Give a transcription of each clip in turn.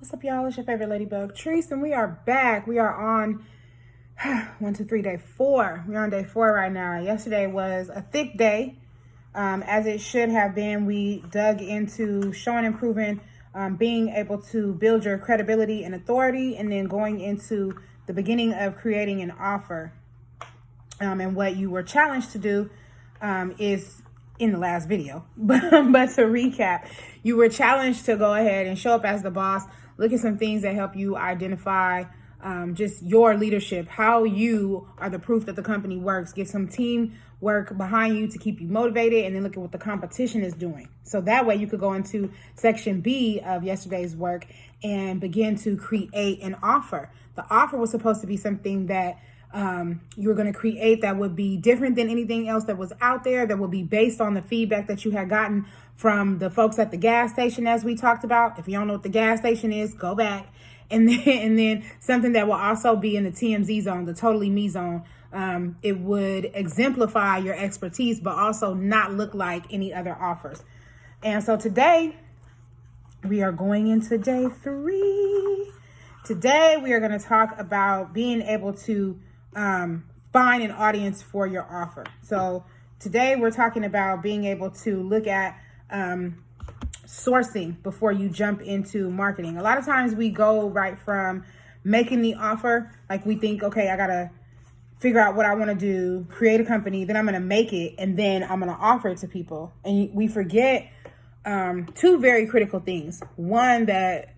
What's up, y'all? It's your favorite ladybug, Treese, and we are back. We are on 1, 2, 3, day 4. We're on day 4 right now. Yesterday was a thick day, as it should have been. We dug into showing and proving, being able to build your credibility and authority, and then going into the beginning of creating an offer. And what you were challenged to do is in the last video. But to recap, you were challenged to go ahead and show up as the boss, look at some things that help you identify just your leadership, how you are the proof that the company works, get some teamwork behind you to keep you motivated, and then look at what the competition is doing. So that way you could go into section B of yesterday's work and begin to create an offer. The offer was supposed to be something that you were going to create that would be different than anything else that was out there, that would be based on the feedback that you had gotten from the folks at the gas station, as we talked about. If you don't know what the gas station is, go back. And then something that will also be in the TMZ zone, the totally me zone. It would exemplify your expertise, but also not look like any other offers. And so today we are going into day 3. Today we are going to talk about being able to find an audience for your offer. So today we're talking about being able to look at sourcing before you jump into marketing. A lot of times we go right from making the offer, like we think, okay, I gotta figure out what I want to do, create a company, then I'm gonna make it, and then I'm gonna offer it to people. And we forget 2 very critical things. One, that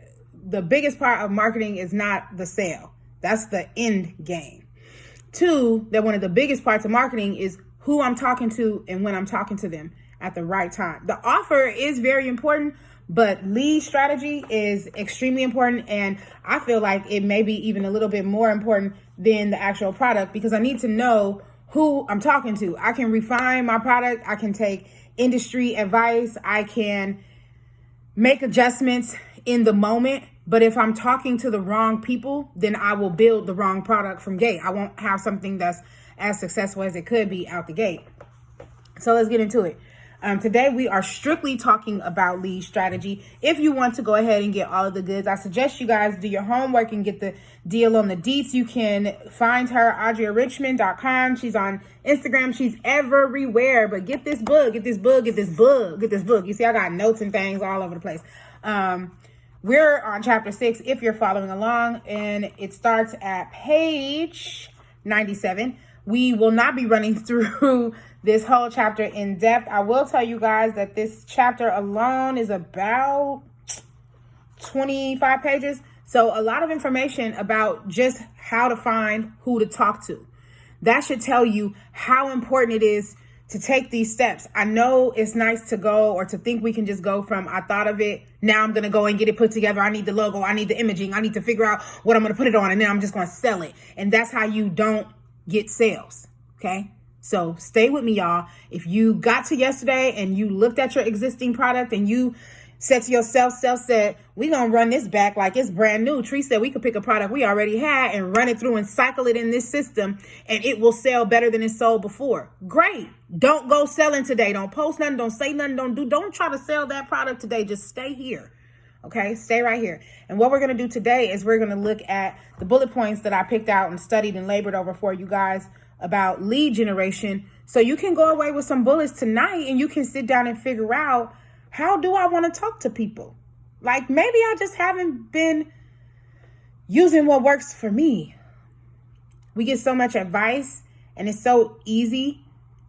the biggest part of marketing is not the sale. That's the end game. 2, that one of the biggest parts of marketing is who I'm talking to and when I'm talking to them at the right time. The offer is very important, but lead strategy is extremely important. And I feel like it may be even a little bit more important than the actual product, because I need to know who I'm talking to. I can refine my product. I can take industry advice. I can make adjustments in the moment. But if I'm talking to the wrong people, then I will build the wrong product from gate. I won't have something that's as successful as it could be out the gate. So let's get into it. Today we are strictly talking about lead strategy. If you want to go ahead and get all of the goods, I suggest you guys do your homework and get the deal on the deets. You can find her, AudriaRichmond.com. She's on Instagram. She's everywhere. But get this book, get this book, get this book, get this book. You see, I got notes and things all over the place. We're on chapter 6 if you're following along, and it starts at page 97. We will not be running through this whole chapter in depth. I will tell you guys that this chapter alone is about 25 pages. So a lot of information about just how to find who to talk to. That should tell you how important it is to take these steps. I know it's nice to go, or to think we can just go from, I thought of it, now I'm going to go and get it put together. I need the logo. I need the imaging. I need to figure out what I'm going to put it on, and then I'm just going to sell it. And that's how you don't get sales. Okay. So stay with me, y'all. If you got to yesterday and you looked at your existing product and you said to yourself, we're going to run this back like it's brand new. Tree said we could pick a product we already had and run it through and cycle it in this system, and it will sell better than it sold before. Great. Don't go selling today. Don't post nothing. Don't say nothing. Don't try to sell that product today. Just stay here. Okay, stay right here. And what we're going to do today is we're going to look at the bullet points that I picked out and studied and labored over for you guys about lead generation. So you can go away with some bullets tonight and you can sit down and figure out, how do I want to talk to people? Like, maybe I just haven't been using what works for me. We get so much advice, and it's so easy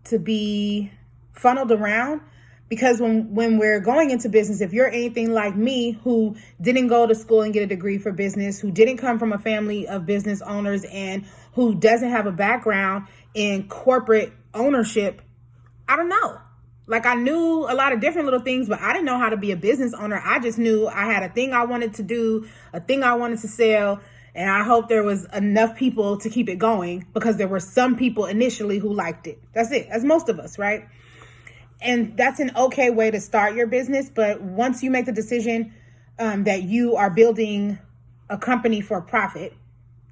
to be funneled around. Because when we're going into business, if you're anything like me, who didn't go to school and get a degree for business, who didn't come from a family of business owners, and who doesn't have a background in corporate ownership, I don't know. Like, I knew a lot of different little things, but I didn't know how to be a business owner. I just knew I had a thing I wanted to do, a thing I wanted to sell, and I hope there was enough people to keep it going, because there were some people initially who liked it. That's it. That's most of us, right? And that's an okay way to start your business. But once you make the decision that you are building a company for profit,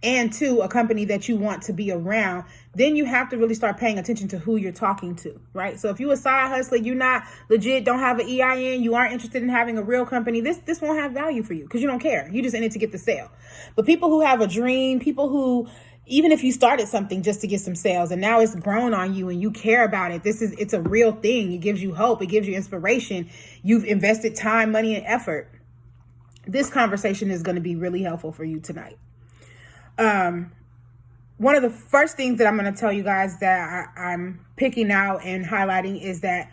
and two, a company that you want to be around, then you have to really start paying attention to who you're talking to, right? So if you're a side hustler, you're not legit, don't have an EIN, you aren't interested in having a real company, this won't have value for you because you don't care. You just in it to get the sale. But people who have a dream, people who, even if you started something just to get some sales and now it's grown on you and you care about it, it's a real thing. It gives you hope. It gives you inspiration. You've invested time, money, and effort. This conversation is going to be really helpful for you tonight. One of the first things that I'm going to tell you guys that I'm picking out and highlighting is that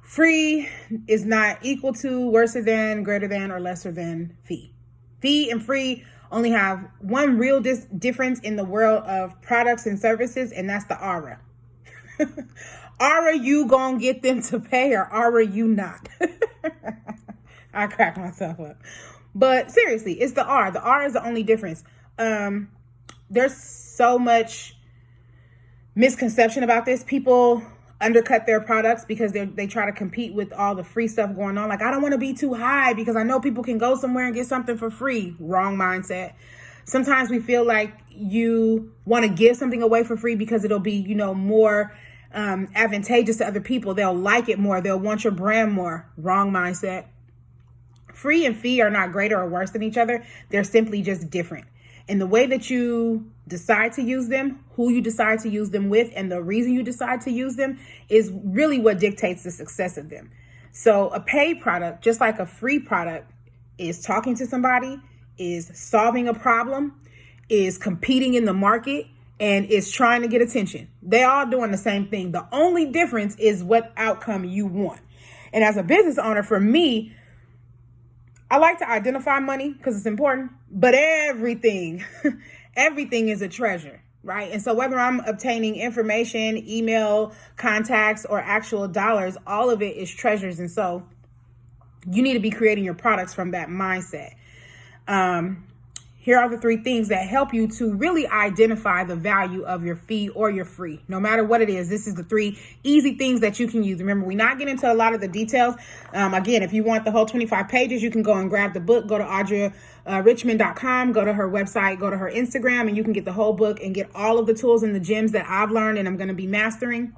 free is not equal to, worse than, greater than, or lesser than fee. Fee and free only have one real difference in the world of products and services, and that's the aura. Aura you gonna get them to pay, or aura you not? I crack myself up. But seriously, it's the R. The R is the only difference. There's so much misconception about this. People undercut their products because they try to compete with all the free stuff going on. Like, I don't want to be too high because I know people can go somewhere and get something for free. Wrong mindset. Sometimes we feel like you want to give something away for free because it'll be, more advantageous to other people. They'll like it more. They'll want your brand more. Wrong mindset. Free and fee are not greater or worse than each other. They're simply just different. And the way that you decide to use them, who you decide to use them with, and the reason you decide to use them is really what dictates the success of them. So a paid product, just like a free product, is talking to somebody, is solving a problem, is competing in the market, and is trying to get attention. They all doing the same thing. The only difference is what outcome you want. And as a business owner, for me, I like to identify money because it's important, but everything is a treasure, right? And so whether I'm obtaining information, email, contacts, or actual dollars, all of it is treasures. And so you need to be creating your products from that mindset. Here are the 3 things that help you to really identify the value of your fee or your free. No matter what it is, this is the 3 easy things that you can use. Remember, we're not getting into a lot of the details. Again, if you want the whole 25 pages, you can go and grab the book. Go to AudriaRichmond.com, go to her website, go to her Instagram, and you can get the whole book and get all of the tools and the gems that I've learned and I'm going to be mastering.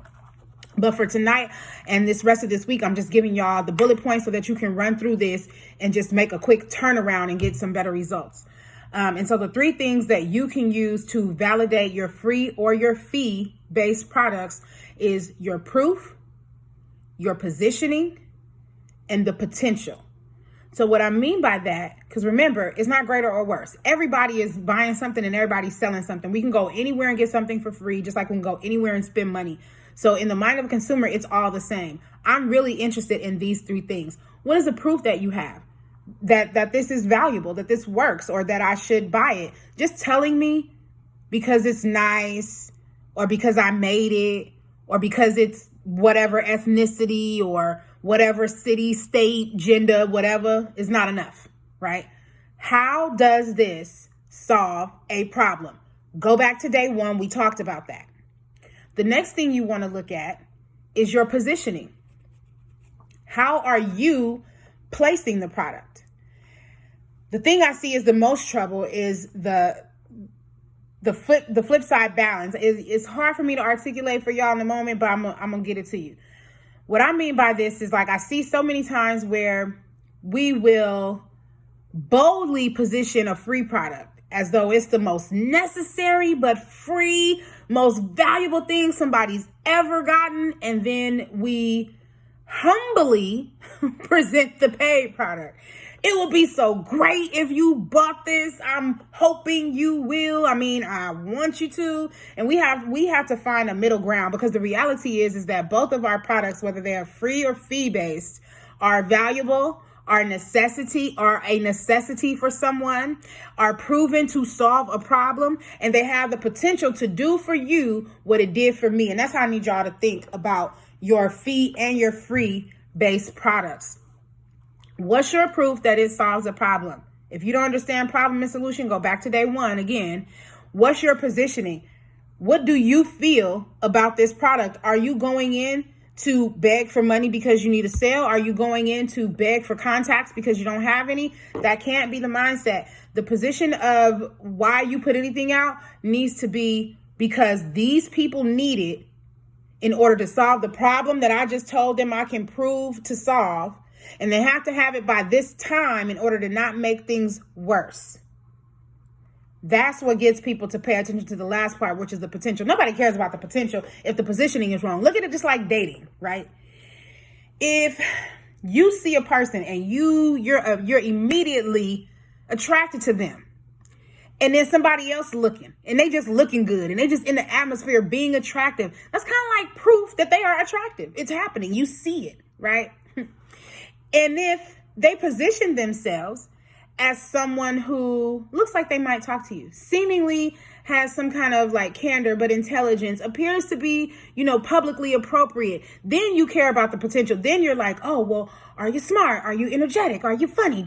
But for tonight and this rest of this week, I'm just giving y'all the bullet points so that you can run through this and just make a quick turnaround and get some better results. And so the 3 things that you can use to validate your free or your fee-based products is your proof, your positioning, and the potential. So what I mean by that, because remember, it's not greater or worse. Everybody is buying something and everybody's selling something. We can go anywhere and get something for free, just like we can go anywhere and spend money. So in the mind of a consumer, it's all the same. I'm really interested in these 3 things. What is the proof that you have? That this is valuable, that this works, or that I should buy it. Just telling me because it's nice, or because I made it, or because it's whatever ethnicity or whatever city, state, gender, whatever, is not enough, right? How does this solve a problem? Go back to day 1. We talked about that. The next thing you want to look at is your positioning. How are you placing the product? The thing I see is the most trouble is the flip side balance. It's hard for me to articulate for y'all in a moment, but I'm gonna get it to you. What I mean by this is, like, I see so many times where we will boldly position a free product as though it's the most necessary but free, most valuable thing somebody's ever gotten, and then we humbly present the paid product. It will be so great if you bought this. I'm hoping you will. I mean, I want you to. And we have to find a middle ground, because the reality is that both of our products, whether they are free or fee-based, are valuable, are a necessity for someone, are proven to solve a problem, and they have the potential to do for you what it did for me. And that's how I need y'all to think about your fee and your free-based products. What's your proof that it solves a problem? If you don't understand problem and solution, go back to day 1 again. What's your positioning? What do you feel about this product? Are you going in to beg for money because you need a sale? Are you going in to beg for contacts because you don't have any? That can't be the mindset. The position of why you put anything out needs to be because these people need it in order to solve the problem that I just told them I can prove to solve. And they have to have it by this time in order to not make things worse. That's what gets people to pay attention to the last part, which is the potential. Nobody cares about the potential if the positioning is wrong. Look at it just like dating, right? If you see a person and you're immediately attracted to them, and then somebody else looking, and they just looking good, and they just in the atmosphere being attractive, that's kind of like proof that they are attractive. It's happening. You see it, right? And if they position themselves as someone who looks like they might talk to you, seemingly has some kind of like candor, but intelligence, appears to be, publicly appropriate, then you care about the potential. Then you're like, oh, well, are you smart? Are you energetic? Are you funny?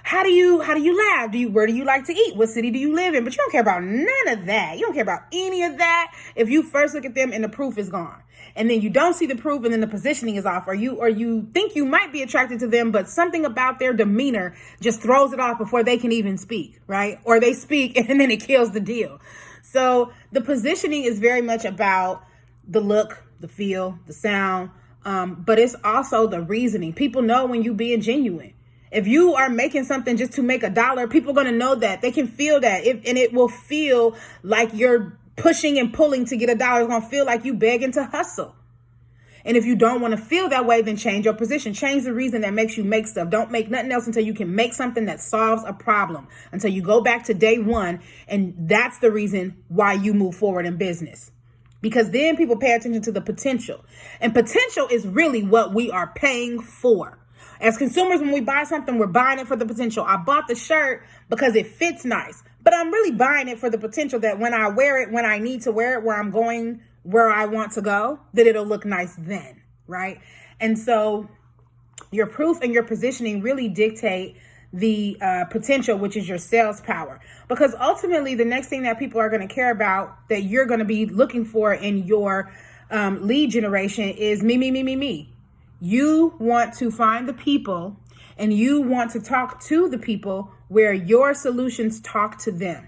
How do you laugh? Where do you like to eat? What city do you live in? But you don't care about none of that. You don't care about any of that if you first look at them and the proof is gone. And then you don't see the proof and then the positioning is off, or you think you might be attracted to them, but something about their demeanor just throws it off before they can even speak, right? Or they speak and then it kills the deal. So the positioning is very much about the look, the feel, the sound, but it's also the reasoning. People know when you being genuine. If you are making something just to make $1, people are going to know that. They can feel that, and it will feel like you're pushing and pulling to get $1. It's going to feel like you begging to hustle. And if you don't want to feel that way, then change your position. Change the reason that makes you make stuff. Don't make nothing else until you can make something that solves a problem, until you go back to day one. And that's the reason why you move forward in business, because then people pay attention to the potential, and potential is really what we are paying for. As consumers, when we buy something, we're buying it for the potential. I bought the shirt because it fits nice, but I'm really buying it for the potential that when I wear it, when I need to wear it, where I'm going, where I want to go, that it'll look nice then, right? And so your proof and your positioning really dictate the potential, which is your sales power. Because ultimately, the next thing that people are going to care about, that you're going to be looking for in your lead generation, is me. You want to find the people, and you want to talk to the people where your solutions talk to them,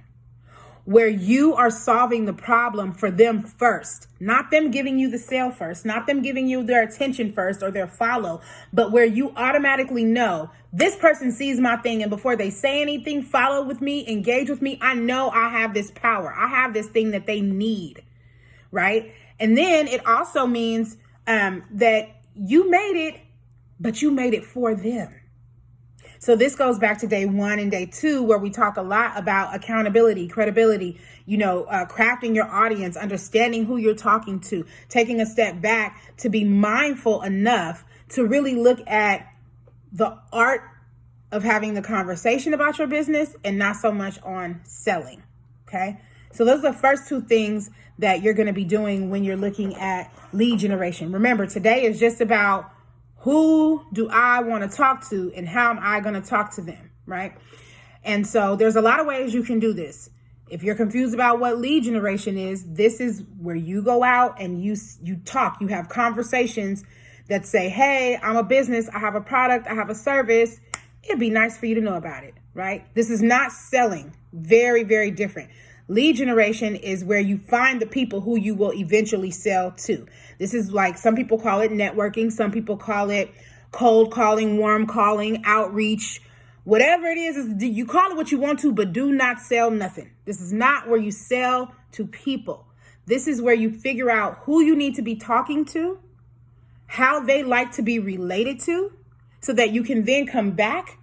where you are solving the problem for them first, not them giving you the sale first, not them giving you their attention first or their follow, but where you automatically know this person sees my thing, and before they say anything, follow with me, engage with me, I know I have this power. I have this thing that they need, right? And then it also means that you made it, but you made it for them. So this goes back to day 1 and day 2, where we talk a lot about accountability, credibility, crafting your audience, understanding who you're talking to, taking a step back to be mindful enough to really look at the art of having the conversation about your business and not so much on selling. Okay. So those are the first 2 things that you're going to be doing when you're looking at lead generation. Remember, today is just about who do I want to talk to and how am I going to talk to them, right? And so there's a lot of ways you can do this. If you're confused about what lead generation is, this is where you go out and you talk, you have conversations that say, hey, I'm a business, I have a product, I have a service. It'd be nice for you to know about it, right? This is not selling. Very, very different. Lead generation is where you find the people who you will eventually sell to. This is like, some people call it networking. Some people call it cold calling, warm calling, outreach, whatever it is you call it what you want to, but do not sell nothing. This is not where you sell to people. This is where you figure out who you need to be talking to, how they like to be related to, so that you can then come back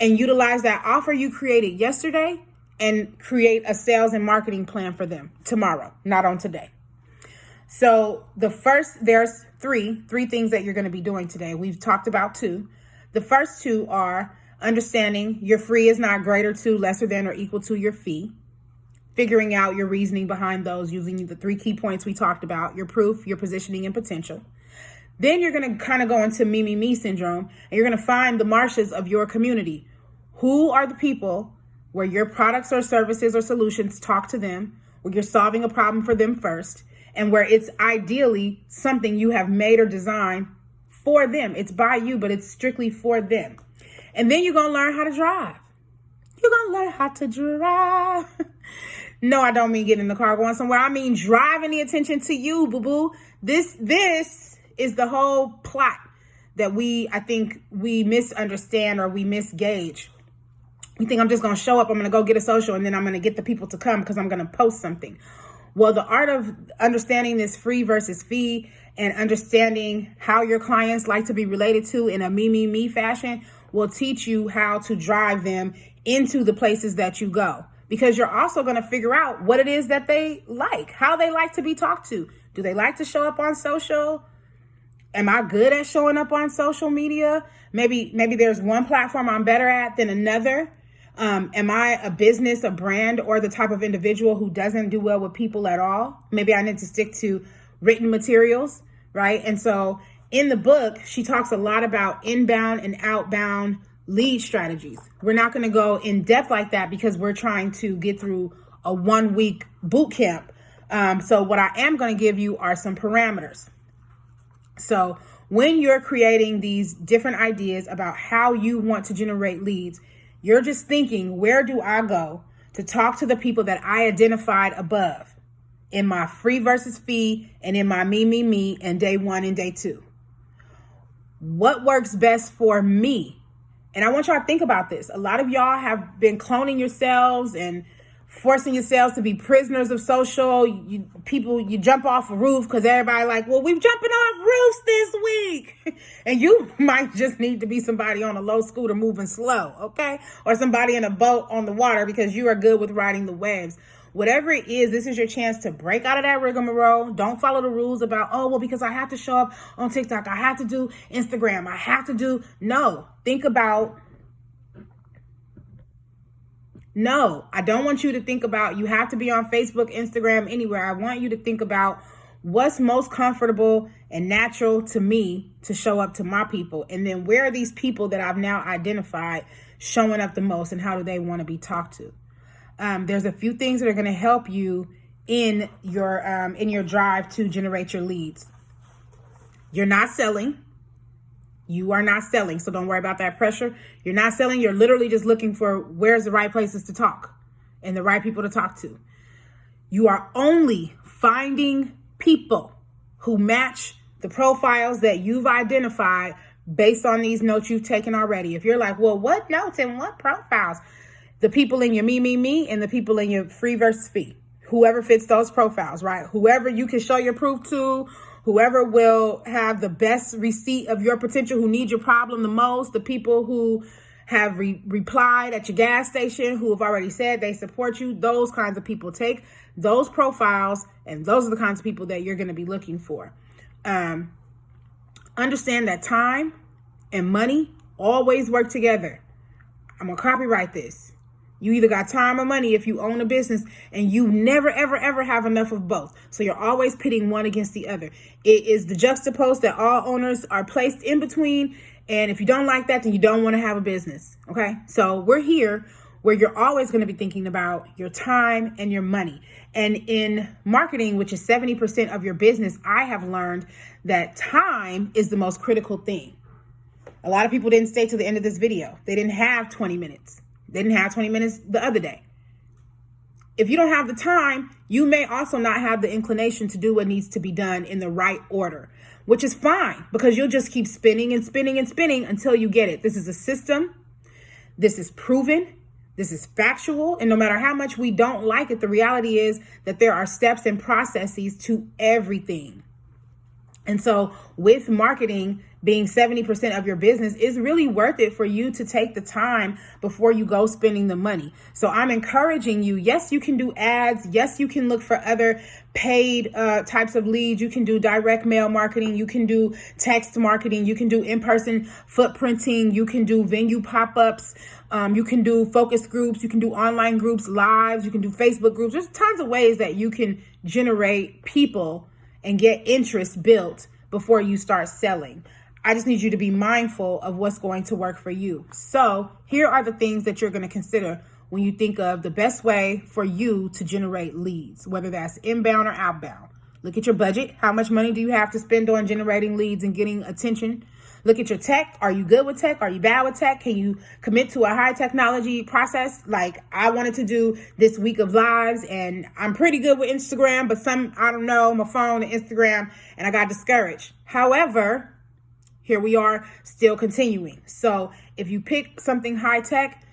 and utilize that offer you created yesterday and create a sales and marketing plan for them tomorrow, not on today. So there's three things that you're going to be doing today. We've talked about 2. The first 2 are understanding your free is not greater to, lesser than, or equal to your fee. Figuring out your reasoning behind those using the 3 key points we talked about: your proof, your positioning, and potential. Then you're going to kind of go into me syndrome, and you're going to find the Marshas of your community. Who are the people where your products or services or solutions talk to them, where you're solving a problem for them first, and where it's ideally something you have made or designed for them. It's by you, but it's strictly for them. And then you're going to learn how to drive. You're going to learn how to drive. No, I don't mean getting in the car going somewhere. I mean driving the attention to you, boo-boo. This is the whole plot that I think we misunderstand or we misgauge. You think I'm just going to show up, I'm going to go get a social, and then I'm going to get the people to come because I'm going to post something. Well, the art of understanding this free versus fee and understanding how your clients like to be related to in a me fashion will teach you how to drive them into the places that you go. Because you're also going to figure out what it is that they like, how they like to be talked to. Do they like to show up on social? Am I good at showing up on social media? Maybe there's one platform I'm better at than another. Am I a business, a brand, or the type of individual who doesn't do well with people at all? Maybe I need to stick to written materials, right? And so in the book, she talks a lot about inbound and outbound lead strategies. We're not going to go in depth like that because we're trying to get through a 1-week boot camp. So what I am going to give you are some parameters. So when you're creating these different ideas about how you want to generate leads, you're just thinking, where do I go to talk to the people that I identified above in my free versus fee and in my me, and day 1 and day 2? What works best for me? And I want y'all to think about this. A lot of y'all have been cloning yourselves and forcing yourselves to be prisoners of social. You jump off a roof because everybody like, well, we're jumping off roofs this week. And you might just need to be somebody on a low scooter moving slow, okay? Or somebody in a boat on the water because you are good with riding the waves. Whatever it is, this is your chance to break out of that rigmarole. Don't follow the rules about, oh, well, because I have to show up on TikTok. I have to do Instagram. I have to do. No, think about. No, I don't want you to think about you have to be on Facebook, Instagram, anywhere. I want you to think about what's most comfortable and natural to me to show up to my people. And then where are these people that I've now identified showing up the most, and how do they want to be talked to? There's a few things that are going to help you in your drive to generate your leads. You're not selling. You are not selling, so don't worry about that pressure. You're not selling. You're literally just looking for where's the right places to talk and the right people to talk to. You are only finding people who match the profiles that you've identified based on these notes you've taken already. If you're like, well, what notes and what profiles? The people in your me, and the people in your free versus fee. Whoever fits those profiles, right? Whoever you can show your proof to, whoever will have the best receipt of your potential, who need your problem the most, the people who have replied at your gas station, who have already said they support you, those kinds of people. Take those profiles, and those are the kinds of people that you're going to be looking for. Understand that time and money always work together. I'm going to copyright this. You either got time or money if you own a business, and you never, ever, ever have enough of both. So you're always pitting one against the other. It is the juxtapose that all owners are placed in between. And if you don't like that, then you don't want to have a business. Okay. So we're here where you're always going to be thinking about your time and your money. And in marketing, which is 70% of your business, I have learned that time is the most critical thing. A lot of people didn't stay to the end of this video. They didn't have 20 minutes. They didn't have 20 minutes the other day. If you don't have the time, you may also not have the inclination to do what needs to be done in the right order, which is fine because you'll just keep spinning and spinning and spinning until you get it. This is a system. This is proven. This is factual. And no matter how much we don't like it, the reality is that there are steps and processes to everything. And so with marketing being 70% of your business, is really worth it for you to take the time before you go spending the money. So I'm encouraging you. Yes, you can do ads. Yes, you can look for other paid types of leads. You can do direct mail marketing. You can do text marketing. You can do in-person footprinting. You can do venue pop-ups. You can do focus groups. You can do online groups, lives. You can do Facebook groups. There's tons of ways that you can generate people and get interest built before you start selling. I just need you to be mindful of what's going to work for you. So here are the things that you're going to consider when you think of the best way for you to generate leads, whether that's inbound or outbound. Look at your budget. How much money do you have to spend on generating leads and getting attention? Look at your tech. Are you good with tech? Are you bad with tech? Can you commit to a high technology process? Like I wanted to do this week of lives and I'm pretty good with Instagram, but I don't know, my phone and Instagram, and I got discouraged. However, here we are still continuing. So if you pick something high tech,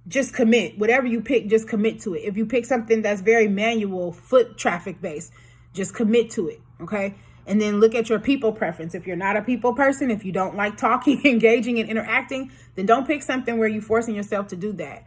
just commit. Whatever you pick, just commit to it. If you pick something that's very manual, foot traffic based, just commit to it. Okay. And then look at your people preference. If you're not a people person, if you don't like talking, engaging, and interacting, then don't pick something where you're forcing yourself to do that.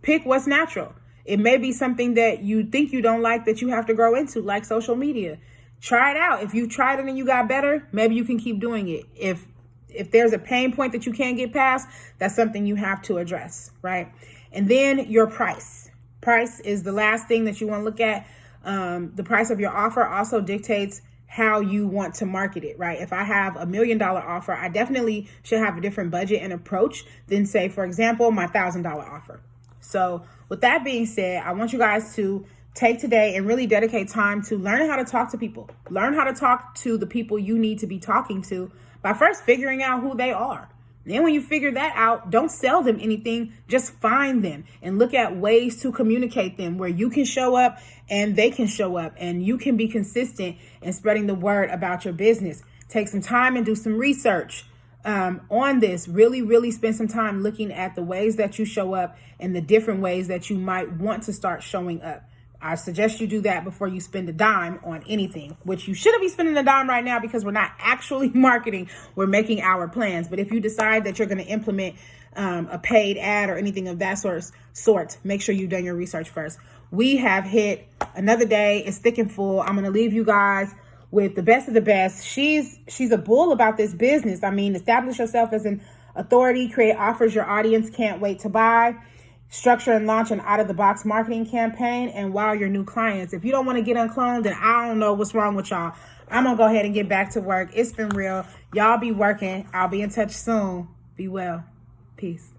Pick what's natural. It may be something that you think you don't like that you have to grow into, like social media. Try it out. If you tried it and you got better, maybe you can keep doing it. If there's a pain point that you can't get past, that's something you have to address, right? And then your price. Price is the last thing that you want to look at. The price of your offer also dictates how you want to market it, right? If I have $1 million offer, I definitely should have a different budget and approach than, say, for example, my $1,000 offer. So with that being said, I want you guys to take today and really dedicate time to learning how to talk to people. Learn how to talk to the people you need to be talking to by first figuring out who they are. Then when you figure that out, don't sell them anything, just find them and look at ways to communicate them where you can show up and they can show up and you can be consistent in spreading the word about your business. Take some time and do some research on this. Really spend some time looking at the ways that you show up and the different ways that you might want to start showing up. I suggest you do that before you spend a dime on anything, which you shouldn't be spending a dime right now because we're not actually marketing. We're making our plans. But if you decide that you're going to implement a paid ad or anything of that sort, make sure you've done your research first. We have hit another day. It's thick and full. I'm going to leave you guys with the best of the best. She's a bull about this business. I mean, establish yourself as an authority, create offers your audience can't wait to buy. Structure and launch an out-of-the-box marketing campaign and wow your new clients. If you don't want to get uncloned, then I don't know what's wrong with y'all. I'm going to go ahead and get back to work. It's been real. Y'all be working. I'll be in touch soon. Be well. Peace.